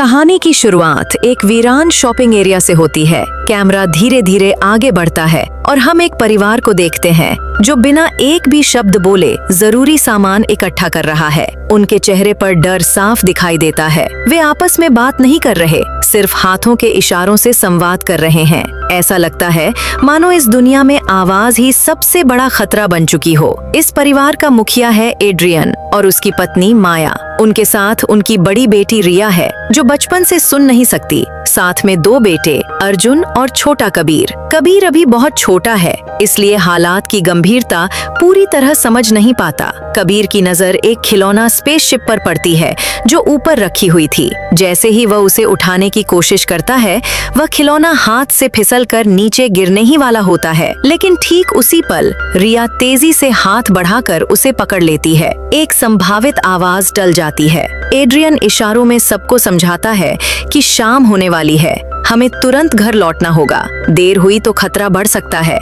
कहानी की शुरुआत एक वीरान शॉपिंग एरिया से होती है। कैमरा धीरे धीरे आगे बढ़ता है और हम एक परिवार को देखते हैं जो बिना एक भी शब्द बोले जरूरी सामान इकट्ठा कर रहा है। उनके चेहरे पर डर साफ दिखाई देता है। वे आपस में बात नहीं कर रहे, सिर्फ हाथों के इशारों से संवाद कर रहे हैं। ऐसा लगता है मानो इस दुनिया में आवाज ही सबसे बड़ा खतरा बन चुकी हो। इस परिवार का मुखिया है एड्रियन और उसकी पत्नी माया। उनके साथ उनकी बड़ी बेटी रिया है जो बचपन से सुन नहीं सकती। साथ में दो बेटे अर्जुन और छोटा कबीर। कबीर अभी बहुत छोटा है, इसलिए हालात की गंभीरता पूरी तरह समझ नहीं पाता। कबीर की नजर एक खिलौना स्पेसशिप पर पड़ती है जो ऊपर रखी हुई थी। जैसे ही वह उसे उठाने की कोशिश करता है, वह खिलौना हाथ से फिसलकर नीचे गिरने ही वाला होता है। लेकिन ठीक उसी पल रिया तेजी से हाथ बढ़ाकर उसे पकड़ लेती है। एक संभावित आवाज टल जाती है। एड्रियन इशारों में सबको समझाता है कि शाम होने वाली है, हमें तुरंत घर लौटना होगा। देर हुई तो खतरा बढ़ सकता है।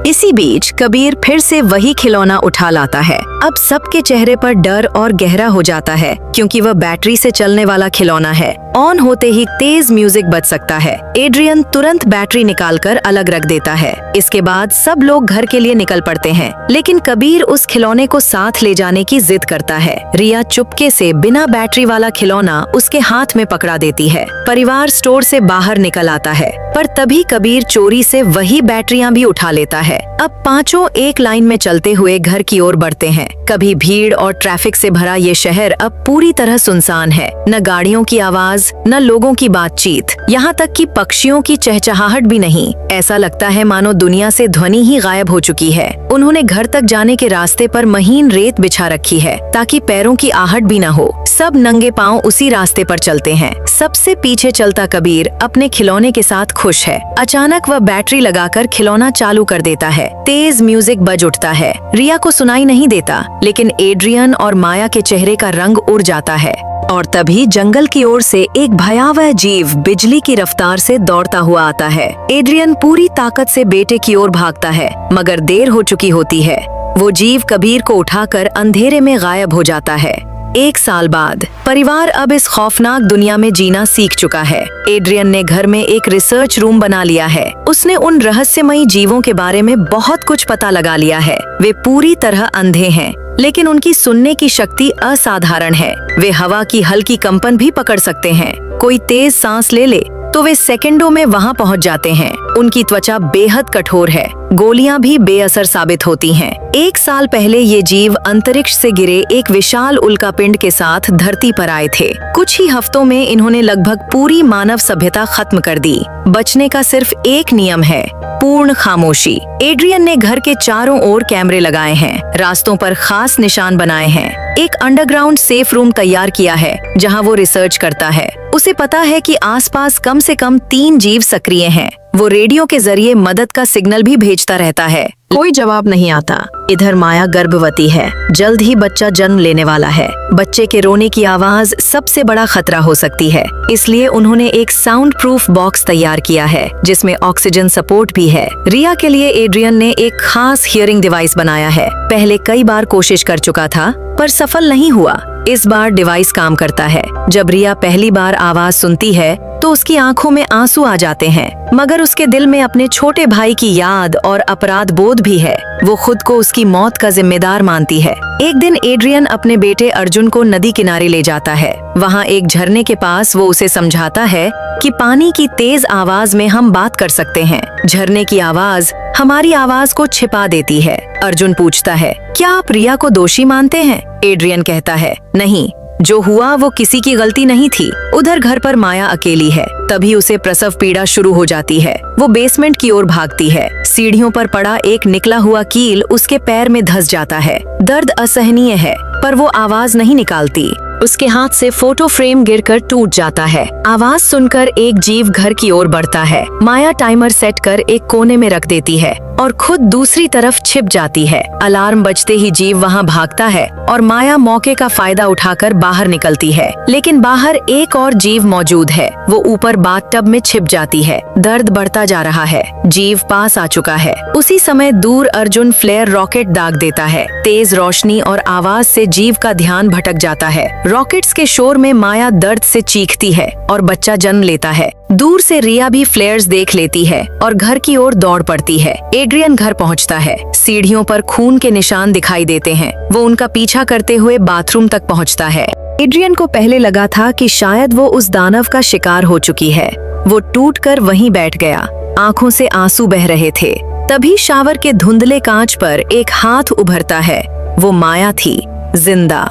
इसी बीच कबीर फिर से वही खिलौना उठा लाता है। अब सबके चेहरे पर डर और गहरा हो जाता है क्योंकि वह बैटरी से चलने वाला खिलौना है। ऑन होते ही तेज म्यूजिक बज सकता है। एड्रियन तुरंत बैटरी निकालकर अलग रख देता है। इसके बाद सब लोग घर के लिए निकल पड़ते हैं, लेकिन कबीर उस खिलौने को साथ ले जाने की जिद करता है। रिया चुपके से बिना बैटरी वाला खिलौना उसके हाथ में पकड़ा देती है। परिवार स्टोर से बाहर निकल आता है, पर तभी कबीर चोरी से वही बैटरियां भी उठा लेता है। अब पांचों एक लाइन में चलते हुए घर की ओर बढ़ते हैं। कभी भीड़ और ट्रैफिक से भरा ये शहर अब पूरी तरह सुनसान है। न गाड़ियों की आवाज, न लोगों की बातचीत, यहाँ तक कि पक्षियों की चहचहाहट भी नहीं। ऐसा लगता है मानो दुनिया से ध्वनि ही गायब हो चुकी है। उन्होंने घर तक जाने के रास्ते पर महीन रेत बिछा रखी है ताकि पैरों की आहट भी न हो। सब नंगे पांव उसी रास्ते पर चलते हैं। सबसे पीछे चलता कबीर अपने खिलौने के साथ खुश है। अचानक वह बैटरी लगाकर खिलौना चालू कर देता है। तेज म्यूजिक बज उठता है। रिया को सुनाई नहीं देता, लेकिन एड्रियन और माया के चेहरे का रंग उड़ जाता है। और तभी जंगल की ओर से एक भयावह जीव बिजली की रफ्तार से दौड़ता हुआ आता है। एड्रियन पूरी ताकत से बेटे की ओर भागता है, मगर देर हो चुकी होती है। वो जीव कबीर को उठाकर अंधेरे में गायब हो जाता है। एक साल बाद परिवार अब इस खौफनाक दुनिया में जीना सीख चुका है। एड्रियन ने घर में एक रिसर्च रूम बना लिया है। उसने उन रहस्यमयी जीवों के बारे में बहुत कुछ पता लगा लिया है। वे पूरी तरह अंधे हैं, लेकिन उनकी सुनने की शक्ति असाधारण है। वे हवा की हल्की कंपन भी पकड़ सकते हैं। कोई तेज सांस ले तो वे सेकंडों में वहां पहुंच जाते हैं। उनकी त्वचा बेहद कठोर है, गोलियां भी बेअसर साबित होती हैं। एक साल पहले ये जीव अंतरिक्ष से गिरे एक विशाल उल्कापिंड के साथ धरती पर आए थे। कुछ ही हफ्तों में इन्होंने लगभग पूरी मानव सभ्यता खत्म कर दी। बचने का सिर्फ एक नियम है, पूर्ण खामोशी। एड्रियन ने घर के चारों ओर कैमरे लगाए हैं, रास्तों पर खास निशान बनाए हैं। एक अंडरग्राउंड सेफ रूम तैयार किया है जहां वो रिसर्च करता है। उसे पता है कि आसपास कम से कम 3 जीव सक्रिय हैं। वो रेडियो के जरिए मदद का सिग्नल भी भेजता रहता है। कोई जवाब नहीं आता। इधर माया गर्भवती है, जल्द ही बच्चा जन्म लेने वाला है। बच्चे के रोने की आवाज सबसे बड़ा खतरा हो सकती है, इसलिए उन्होंने एक साउंड प्रूफ बॉक्स तैयार किया है जिसमें ऑक्सीजन सपोर्ट भी है। रिया के लिए एड्रियन ने एक खास हियरिंग डिवाइस बनाया है। पहले कई बार कोशिश कर चुका था, पर सफल नहीं हुआ। इस बार डिवाइस काम करता है। जब रिया पहली बार आवाज सुनती है तो उसकी आंखों में आंसू आ जाते हैं, मगर उसके दिल में अपने छोटे भाई की याद और अपराध बोध भी है। वो खुद को उसकी मौत का जिम्मेदार मानती है। एक दिन एड्रियन अपने बेटे अर्जुन को नदी किनारे ले जाता है। वहाँ एक झरने के पास वो उसे समझाता है कि पानी की तेज आवाज में हम बात कर सकते हैं। झरने की आवाज हमारी आवाज को छिपा देती है। अर्जुन पूछता है, क्या आप रिया को दोषी मानते हैं? एड्रियन कहता है, नहीं, जो हुआ वो किसी की गलती नहीं थी। उधर घर पर माया अकेली है। तभी उसे प्रसव पीड़ा शुरू हो जाती है। वो बेसमेंट की ओर भागती है। सीढ़ियों पर पड़ा एक निकला हुआ कील उसके पैर में धंस जाता है। दर्द असहनीय है, पर वो आवाज नहीं निकालती। उसके हाथ से फोटो फ्रेम गिरकर टूट जाता है। आवाज सुनकर एक जीव घर की ओर बढ़ता है। माया टाइमर सेट कर एक कोने में रख देती है। और खुद दूसरी तरफ छिप जाती है। अलार्म बजते ही जीव वहां भागता है और माया मौके का फायदा उठाकर बाहर निकलती है। लेकिन बाहर एक और जीव मौजूद है। वो ऊपर बाथटब में छिप जाती है। दर्द बढ़ता जा रहा है। जीव पास आ चुका है। उसी समय दूर अर्जुन फ्लेयर रॉकेट दाग देता है। तेज रोशनी और आवाज से जीव का ध्यान भटक जाता है। रॉकेट्स के शोर में माया दर्द से चीखती है और बच्चा जन्म लेता है। दूर से रिया भी फ्लेयर्स देख लेती है और घर की ओर दौड़ पड़ती है। एड्रियन घर पहुंचता है। सीढ़ियों पर खून के निशान दिखाई देते हैं। वो उनका पीछा करते हुए बाथरूम तक पहुंचता है। एड्रियन को पहले लगा था कि शायद वो उस दानव का शिकार हो चुकी है। वो टूटकर वहीं बैठ गया। आंखों से आंसू बह रहे थे। तभी शावर के धुंधले कांच पर एक हाथ उभरता है। वो माया थी, जिंदा।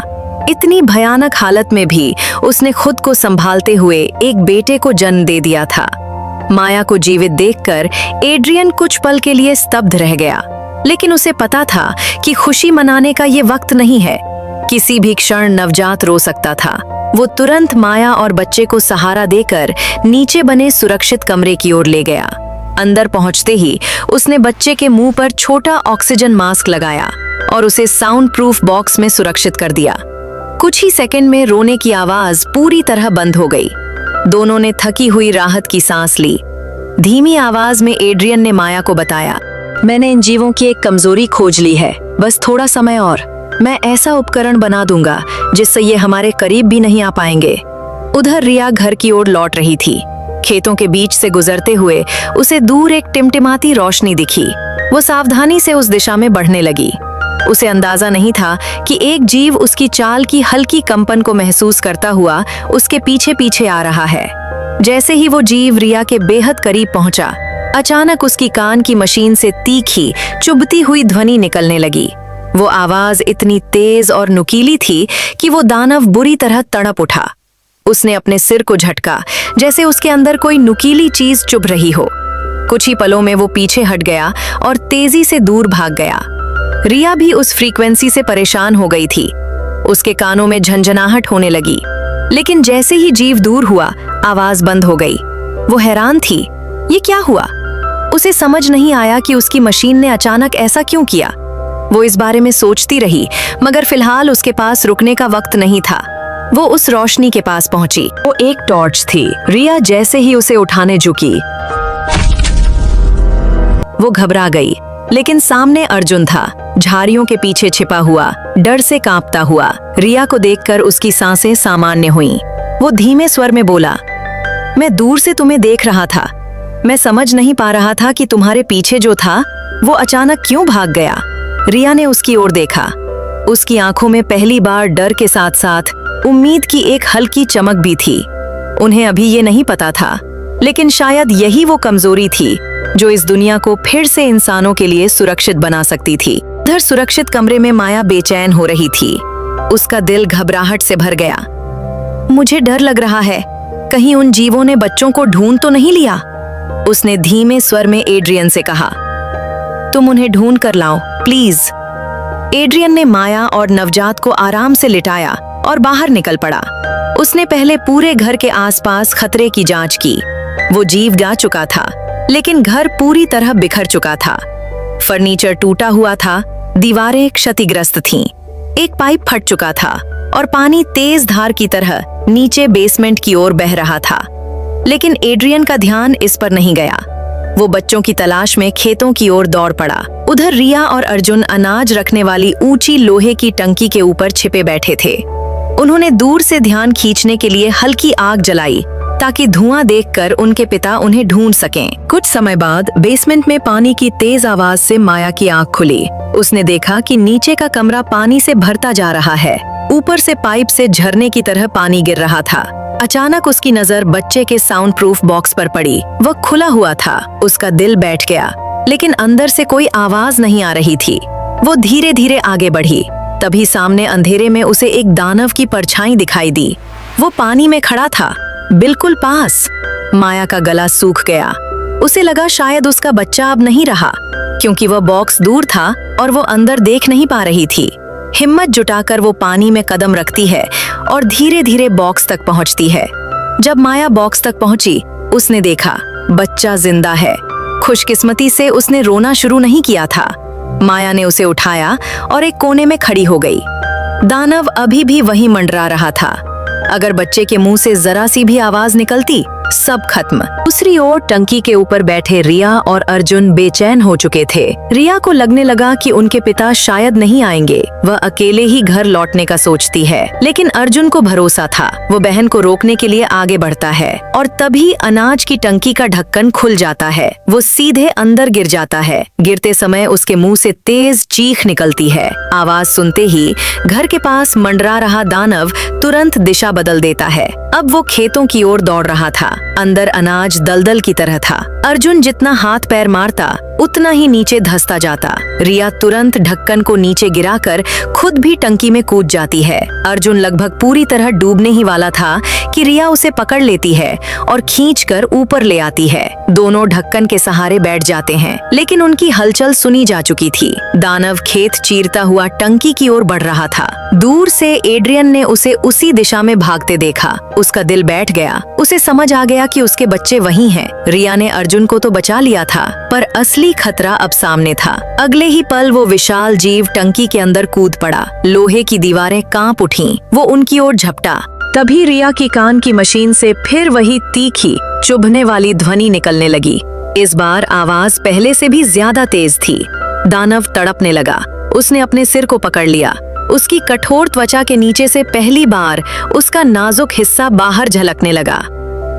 इतनी भयानक हालत में भी उसने खुद को संभालते हुए एक बेटे को जन्म दे दिया था। माया को जीवित देखकर एड्रियन कुछ पल के लिए स्तब्ध रह गया, लेकिन उसे पता था कि खुशी मनाने का ये वक्त नहीं है। किसी भी क्षण नवजात रो सकता था। वो तुरंत माया और बच्चे को सहारा देकर नीचे बने सुरक्षित कमरे की ओर ले गया। अंदर पहुंचते ही उसने बच्चे के मुंह पर छोटा ऑक्सीजन मास्क लगाया और उसे साउंड प्रूफ बॉक्स में सुरक्षित कर दिया। कुछ ही सेकंड में रोने की आवाज पूरी तरह बंद हो गई। दोनों ने थकी हुई राहत की सांस ली। धीमी आवाज में एड्रियन ने माया को बताया, मैंने इन जीवों की एक कमजोरी खोज ली है। बस थोड़ा समय और मैं ऐसा उपकरण बना दूंगा जिससे ये हमारे करीब भी नहीं आ पाएंगे। उधर रिया घर की ओर लौट रही थी। खेतों के बीच से गुजरते हुए उसे दूर एक टिमटिमाती रोशनी दिखी। वो सावधानी से उस दिशा में बढ़ने लगी। उसे अंदाजा नहीं था कि एक जीव उसकी चाल की हल्की कंपन को महसूस करता हुआ उसके पीछे पीछे आ रहा है। जैसे ही वो जीव रिया के बेहद करीब पहुंचा, अचानक उसकी कान की मशीन से तीखी, चुभती हुई ध्वनि निकलने लगी। वो आवाज इतनी तेज और नुकीली थी कि वो दानव बुरी तरह तड़प उठा। उसने अपने सिर को झटका, जैसे उसके अंदर कोई नुकीली चीज चुभ रही हो। कुछ ही पलों में वो पीछे हट गया और तेजी से दूर भाग गया। रिया भी उस फ्रीक्वेंसी से परेशान हो गई थी। उसके कानों में झंझनाहट होने लगी, लेकिन जैसे ही जीव दूर हुआ, आवाज बंद हो गई। वो हैरान थी, ये क्या हुआ? उसे समझ नहीं आया कि उसकी मशीन ने अचानक ऐसा क्यों किया। वो इस बारे में सोचती रही, मगर फिलहाल उसके पास रुकने का वक्त नहीं था। वो उस रोशनी के पास पहुंची। वो एक टॉर्च थी। रिया जैसे ही उसे उठाने झुकी, वो घबरा गई, लेकिन सामने अर्जुन था, झाड़ियों के पीछे छिपा हुआ, डर से कांपता हुआ। रिया को देखकर उसकी सांसें सामान्य हुईं। वो धीमे स्वर में बोला, मैं दूर से तुम्हें देख रहा था। मैं समझ नहीं पा रहा था कि तुम्हारे पीछे जो था वो अचानक क्यों भाग गया। रिया ने उसकी ओर देखा। उसकी आंखों में पहली बार डर के साथ साथ उम्मीद की एक हल्की चमक भी थी। उन्हें अभी ये नहीं पता था, लेकिन शायद यही वो कमजोरी थी जो इस दुनिया को फिर से इंसानों के लिए सुरक्षित बना सकती थी। उधर सुरक्षित कमरे में माया बेचैन हो रही थी। उसका दिल घबराहट से भर गया। मुझे डर लग रहा है, कहीं उन जीवों ने बच्चों को ढूंढ तो नहीं लिया। उसने धीमे स्वर में एड्रियन से कहा, तुम उन्हें ढूंढ कर लाओ प्लीज। एड्रियन ने माया और नवजात को आराम से लिटाया और बाहर निकल पड़ा। उसने पहले पूरे घर के आसपास खतरे की जांच की। वो जीव जा चुका था, लेकिन घर पूरी तरह बिखर चुका था। फर्नीचर टूटा हुआ था, दीवारें क्षतिग्रस्त थीं, एक पाइप फट चुका था और पानी तेज धार की तरह नीचे बेसमेंट की ओर बह रहा था। लेकिन एड्रियन का ध्यान इस पर नहीं गया। वो बच्चों की तलाश में खेतों की ओर दौड़ पड़ा। उधर रिया और अर्जुन अनाज रखने वाली ऊंची लोहे की टंकी के ऊपर छिपे बैठे थे। उन्होंने दूर से ध्यान खींचने के लिए हल्की आग जलाई ताकि धुआं देखकर उनके पिता उन्हें ढूंढ सकें। कुछ समय बाद बेसमेंट में पानी की तेज आवाज से माया की आंख खुली। उसने देखा कि नीचे का कमरा पानी से भरता जा रहा है। ऊपर से पाइप से झरने की तरह पानी गिर रहा था। अचानक उसकी नजर बच्चे के साउंड प्रूफ बॉक्स पर पड़ी। वह खुला हुआ था। उसका दिल बैठ गया, लेकिन अंदर से कोई आवाज नहीं आ रही थी। वो धीरे धीरे आगे बढ़ी। तभी सामने अंधेरे में उसे एक दानव की परछाई दिखाई दी। वो पानी में खड़ा था, बिल्कुल पास। माया का गला सूख गया। उसे लगा शायद उसका बच्चा अब नहीं रहा, क्योंकि वह बॉक्स दूर था और वो अंदर देख नहीं पा रही थी। हिम्मत जुटाकर वो पानी में कदम रखती है और धीरे धीरे बॉक्स तक पहुंचती है। जब माया बॉक्स तक पहुंची, उसने देखा बच्चा जिंदा है, खुशकिस्मती से उसने रोना शुरू नहीं किया था। माया ने उसे उठाया और एक कोने में खड़ी हो गई। दानव अभी भी वहीं मंडरा रहा था। अगर बच्चे के मुंह से जरा सी भी आवाज निकलती, सब खत्म। दूसरी ओर टंकी के ऊपर बैठे रिया और अर्जुन बेचैन हो चुके थे। रिया को लगने लगा कि उनके पिता शायद नहीं आएंगे। वह अकेले ही घर लौटने का सोचती है, लेकिन अर्जुन को भरोसा था। वो बहन को रोकने के लिए आगे बढ़ता है और तभी अनाज की टंकी का ढक्कन खुल जाता है। वो सीधे अंदर गिर जाता है। गिरते समय उसके मुंह से तेज चीख निकलती है। आवाज सुनते ही घर के पास मंडरा रहा दानव तुरंत दिशा बदल देता है। अब वो खेतों की ओर दौड़ रहा था। अंदर अनाज दलदल की तरह था। अर्जुन जितना हाथ पैर मारता, उतना ही नीचे धंसता जाता। रिया तुरंत ढक्कन को नीचे गिराकर खुद भी टंकी में कूद जाती है। अर्जुन लगभग पूरी तरह डूबने ही वाला था कि रिया उसे पकड़ लेती है और खींचकर ऊपर ले आती है। दोनों ढक्कन के सहारे बैठ जाते हैं, लेकिन उनकी हलचल सुनी जा चुकी थी। दानव खेत चीरता हुआ टंकी की ओर बढ़ रहा था। दूर से एड्रियन ने उसे उसी दिशा में भागते देखा। उसका दिल बैठ गया। उसे समझ आ गया कि उसके बच्चे वहीं हैं। रिया ने अर्जुन को तो बचा लिया था, पर असली खतरा अब सामने था। अगले ही पल वो विशाल जीव टंकी के अंदर कूद पड़ा। लोहे की दीवारें कांप उठीं। वो उनकी ओर झपटा। तभी रिया की कान की मशीन से फिर वही तीखी, चुभने वाली ध्वनि निकलने लगी। इस बार आवाज पहले से भी ज्यादा तेज थी। दानव तड़पने लगा। उसने अपने सिर को पकड़ लिया। उसकी कठोर त्वचा के नीचे से पहली बार उसका नाजुक हिस्सा बाहर झलकने लगा,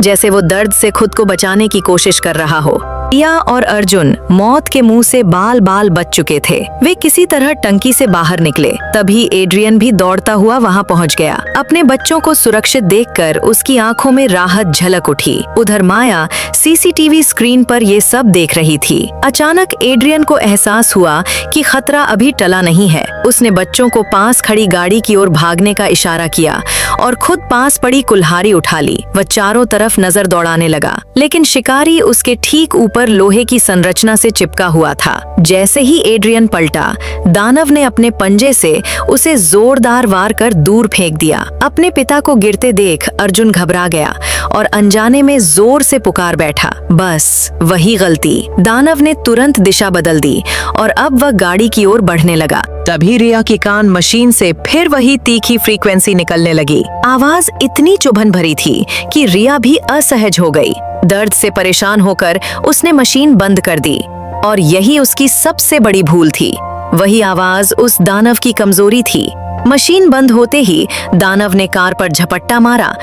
जैसे वो दर्द से खुद को बचाने की कोशिश कर रहा हो। रिया और अर्जुन मौत के मुंह से बाल बाल बच चुके थे। वे किसी तरह टंकी से बाहर निकले। तभी एड्रियन भी दौड़ता हुआ वहां पहुंच गया। अपने बच्चों को सुरक्षित देखकर उसकी आंखों में राहत झलक उठी। उधर माया सीसीटीवी स्क्रीन पर ये सब देख रही थी। अचानक एड्रियन को एहसास हुआ कि खतरा अभी टला नहीं है। उसने बच्चों को पास खड़ी गाड़ी की ओर भागने का इशारा किया और खुद पास पड़ी कुल्हाड़ी उठा ली। वह चारों तरफ नजर दौड़ाने लगा, लेकिन शिकारी उसके ठीक ऊपर लोहे की संरचना से चिपका हुआ था। जैसे ही एड्रियन पलटा, दानव ने अपने पंजे से उसे जोरदार वार कर दूर फेंक दिया। अपने पिता को गिरते देख अर्जुन घबरा गया और अनजाने में जोर से पुकार बैठा। बस वही गलती। दानव ने तुरंत दिशा बदल दी और अब वह गाड़ी की ओर बढ़ने लगा। तभी रिया की कान मशीन से फिर वही तीखी फ्रीक्वेंसी निकलने लगी। आवाज इतनी चुभन भरी थी कि रिया भी असहज हो गई। दर्द से परेशान होकर उसने मशीन बंद कर दी और यही उसकी सबसे बड़ी भूल थी। वही आवाज उस दानव की कमजोरी थी। मशीन बंद होते ही दानव ने कार पर झपट्टा मारा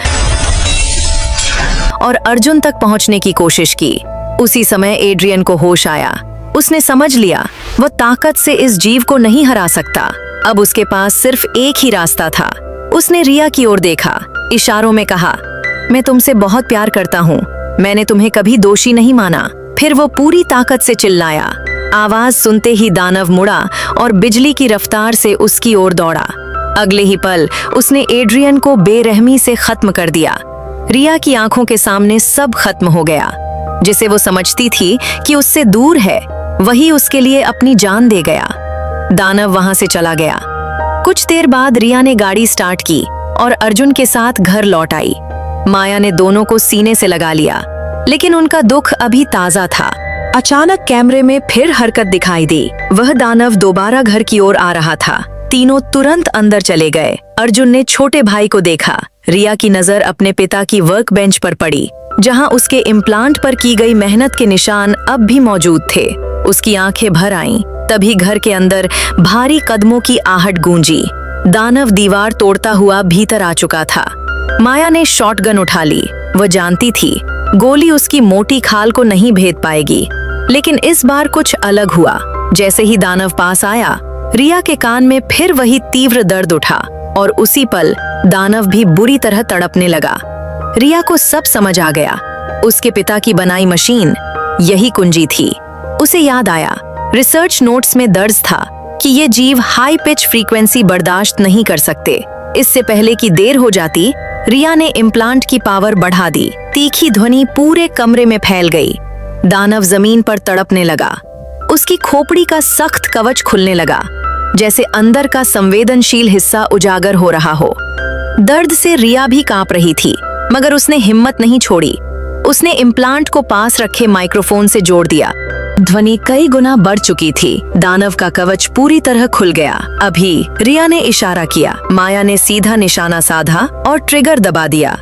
और अर्जुन तक पहुंचने की कोशिश की। उसी समय एड्रियन को होश आया। उसने समझ लिया वह ताकत से इस जीव को नहीं हरा सकता। अब उसके पास सिर्फ एक ही रास्ता था। उसने रिया की ओर देखा, इशारों में कहा, मैं तुमसे बहुत प्यार करता हूँ। मैंने तुम्हें कभी दोषी नहीं माना। फिर वो पूरी ताकत से चिल्लाया। आवाज सुनते ही दानव मुड़ा और बिजली की रफ्तार से उसकी ओर दौड़ा। अगले ही पल उसने एड्रियन को बेरहमी से खत्म कर दिया। रिया की आंखों के सामने सब खत्म हो गया। जिसे वो समझती थी कि उससे दूर है, वही उसके लिए अपनी जान दे गया। दानव वहां से चला गया। कुछ देर बाद रिया ने गाड़ी स्टार्ट की और अर्जुन के साथ घर लौट आई। माया ने दोनों को सीने से लगा लिया, लेकिन उनका दुख अभी ताजा था। अचानक कैमरे में फिर हरकत दिखाई दी। वह दानव दोबारा घर की ओर आ रहा था। तीनों तुरंत अंदर चले गए। अर्जुन ने छोटे भाई को देखा। रिया की नजर अपने पिता की वर्क बेंच पर पड़ी, जहां उसके इम्प्लांट पर की गई मेहनत के निशान अब भी मौजूद थे। उसकी आंखें भर आईं। तभी घर के अंदर भारी कदमों की आहट गूंजी। दानव दीवार तोड़ता हुआ भीतर आ चुका था। माया ने शॉटगन उठा ली। वह जानती थी गोली उसकी मोटी खाल को नहीं भेद पाएगी, लेकिन इस बार कुछ अलग हुआ। जैसे ही दानव पास आया, रिया के कान में फिर वही तीव्र दर्द उठा और उसी पल दानव भी बुरी तरह तड़पने लगा। रिया को सब समझ आ गया। उसके पिता की बनाई मशीन यही कुंजी थी। उसे याद आया, रिसर्च नोट्स में दर्ज था कि ये जीव हाई पिच फ्रीक्वेंसी बर्दाश्त नहीं कर सकते। इससे पहले कि देर हो जाती, रिया ने इम्प्लांट की पावर बढ़ा दी। तीखी ध्वनि पूरे कमरे में फैल गई। दानव जमीन पर तड़पने लगा। उसकी खोपड़ी का सख्त कवच खुलने लगा, जैसे अंदर का संवेदनशील हिस्सा उजागर हो रहा हो। दर्द से रिया भी कांप रही थी, मगर उसने हिम्मत नहीं छोड़ी। उसने इम्प्लांट को पास रखे माइक्रोफोन से जोड़ दिया। ध्वनि कई गुना बढ़ चुकी थी। दानव का कवच पूरी तरह खुल गया। अभी रिया ने इशारा किया। माया ने सीधा निशाना साधा और ट्रिगर दबा दिया।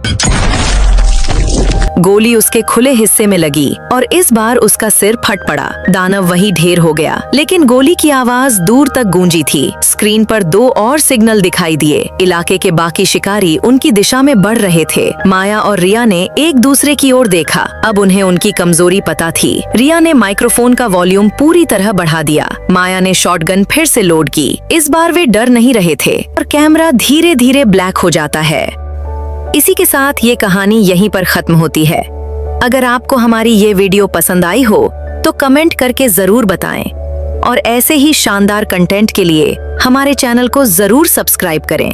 गोली उसके खुले हिस्से में लगी और इस बार उसका सिर फट पड़ा। दानव वहीं ढेर हो गया, लेकिन गोली की आवाज दूर तक गूंजी थी। स्क्रीन पर 2 और सिग्नल दिखाई दिए। इलाके के बाकी शिकारी उनकी दिशा में बढ़ रहे थे। माया और रिया ने एक दूसरे की ओर देखा। अब उन्हें उनकी कमजोरी पता थी। रिया ने माइक्रोफोन का वॉल्यूम पूरी तरह बढ़ा दिया। माया ने शॉटगन फिर से लोड की। इस बार वे डर नहीं रहे थे और कैमरा धीरे धीरे ब्लैक हो जाता है। इसी के साथ ये कहानी यहीं पर खत्म होती है। अगर आपको हमारी ये वीडियो पसंद आई हो तो कमेंट करके जरूर बताएं और ऐसे ही शानदार कंटेंट के लिए हमारे चैनल को जरूर सब्सक्राइब करें।